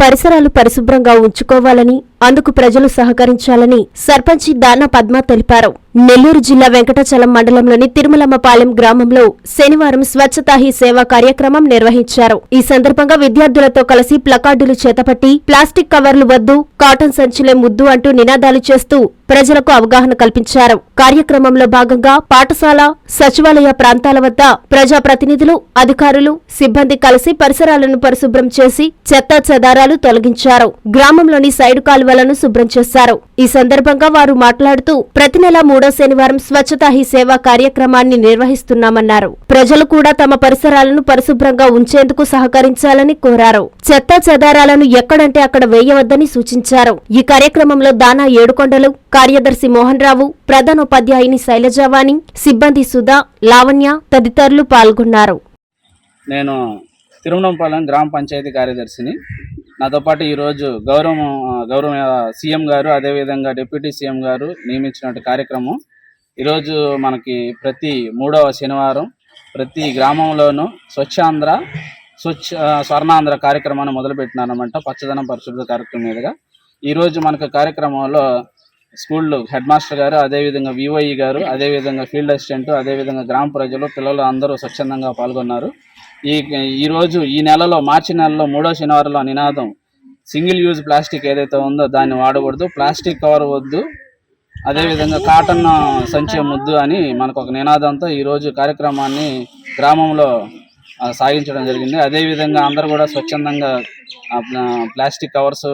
పరిసరాలు పరిశుభ్రంగా ఉంచుకోవాలని, అందుకు ప్రజలు సహకరించాలని సర్పంచి దానా పద్మ తెలిపారు. నెల్లూరు జిల్లా వెంకటాచలం మండలంలోని తిరుమలమ్మపాలెం గ్రామంలో శనివారం స్వచ్ఛతా హీ సేవా కార్యక్రమం నిర్వహించారు. ఈ సందర్భంగా విద్యార్థులతో కలిసి ప్లకార్డులు చేతపట్టి ప్లాస్టిక్ కవర్లు వద్దు, కాటన్ సంచులే ముద్దు అంటూ నినాదాలు చేస్తూ ప్రజలకు అవగాహన కల్పించారు. కార్యక్రమంలో భాగంగా పాఠశాల, సచివాలయ ప్రాంతాల వద్ద ప్రజాప్రతినిధులు, అధికారులు, సిబ్బంది కలిసి పరిసరాలను పరిశుభ్రం చేసి చెత్తా చెదారాలు తొలగించారు. గ్రామంలోని సైడు కాలువలను శుభ్రం చేశారు. ఈ సందర్భంగా వారు మాట్లాడుతూ ప్రతి నెల 3వ శనివారం స్వచ్ఛతా హీ సేవా కార్యక్రమాన్ని నిర్వహిస్తున్నామన్నారు. ప్రజలు కూడా తమ పరిసరాలను పరిశుభ్రంగా ఉంచేందుకు సహకరించాలని కోరారు. చెత్తా చెదారాలను ఎక్కడంటే అక్కడ వేయవద్దని సూచించారు. ఈ కార్యక్రమంలో దానా ఏడుకొండలు, కార్యదర్శి మోహన్ రావు, ప్రధానోపాధ్యాయుని శైలజావాణి, సిబ్బంది సుధా, లావణ్య తదితరులు పాల్గొన్నారు. నేను తిరుమలంపాలెం గ్రామ పంచాయతీ కార్యదర్శిని. నాతో పాటు ఈరోజు గౌరవ సీఎం గారు, అదేవిధంగా డిప్యూటీ సీఎం గారు నియమించినట్టు కార్యక్రమం ఈరోజు మనకి ప్రతి 3వ శనివారం ప్రతి గ్రామంలోనూ స్వర్ణాంధ్ర కార్యక్రమాన్ని మొదలుపెట్టినారన్నమాట. పచ్చదనం పరిశుభ్రత కార్యక్రమం మీదుగా ఈరోజు మనకు కార్యక్రమంలో స్కూళ్ళు హెడ్ మాస్టర్ గారు, అదేవిధంగా విఓఈ గారు, అదేవిధంగా ఫీల్డ్ అసిస్టెంట్, అదేవిధంగా గ్రామ ప్రజలు, పిల్లలు అందరూ స్వచ్ఛందంగా పాల్గొన్నారు. ఈరోజు ఈ నెలలో మార్చి నెలలో 3వ శనివారంలో నినాదం సింగిల్ యూజ్ ప్లాస్టిక్ ఏదైతే ఉందో దాన్ని వాడకూడదు, ప్లాస్టిక్ కవర్ వద్దు, అదేవిధంగా కాటన్ సంచి ముద్దు అని మనకు ఒక నినాదంతో ఈరోజు కార్యక్రమాన్ని గ్రామంలో సాగించడం జరిగింది. అదేవిధంగా అందరూ కూడా స్వచ్ఛందంగా ప్లాస్టిక్ కవర్స్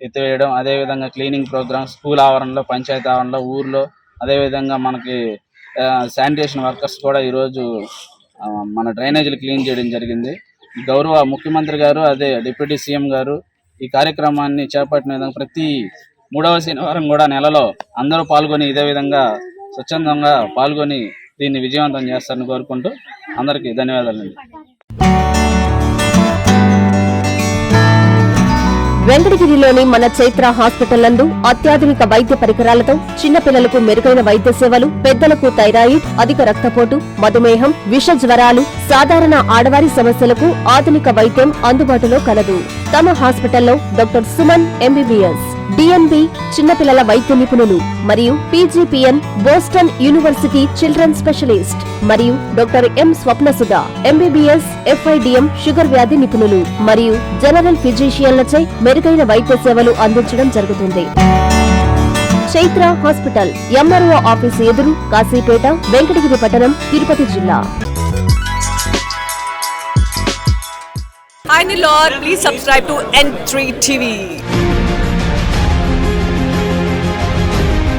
ఎత్తివేయడం, అదేవిధంగా క్లీనింగ్ ప్రోగ్రామ్ స్కూల్ ఆవరణలో, పంచాయతీ ఆవరణలో, ఊర్లో, అదేవిధంగా మనకి శానిటేషన్ వర్కర్స్ కూడా ఈరోజు మన డ్రైనేజీలు క్లీన్ చేయడం జరిగింది. గౌరవ ముఖ్యమంత్రి గారు, అదే డిప్యూటీ సీఎం గారు ఈ కార్యక్రమాన్ని చేపట్టిన విధంగా ప్రతి 3వ శనివారం కూడా నెలలో అందరూ పాల్గొని ఇదే విధంగా స్వచ్ఛందంగా పాల్గొని దీన్ని విజయవంతం చేస్తారని కోరుకుంటూ అందరికీ ధన్యవాదాలండి. వెంకటగిరిలోని మన చైత్ర హాస్పిటల్ నందు అత్యాధునిక వైద్య పరికరాలతో చిన్నపిల్లలకు మెరుగైన వైద్య సేవలు, పెద్దలకు థైరాయిడ్, అధిక రక్తపోటు, మధుమేహం, విష జ్వరాలు, సాధారణ ఆడవారి సమస్యలకు ఆధునిక వైద్యం అందుబాటులో కలదు. తమ హాస్పిటల్లో డాక్టర్ సుమన్ ఎంబీబీఎస్, డిఎన్బి చిన్నపిల్లల వైద్య నిపుణులు మరియు PGPN Boston university children specialist మరియు doctor M Swapnasudha MBBS, FIDM sugar వ్యాధి నిపుణులు మరియు జనరల్ ఫిజిషియన్లచే మెరుగైన వైద్య సేవలు అందించడం జరుగుతుంది. చైత్ర హాస్పిటల్, ఎంఆర్ఓ ఆఫీసు ఎదురు, కాశీపేట, వెంకటగిరి పట్టణం, తిరుపతి జిల్లా. Hi Nilor, please subscribe to N3 TV.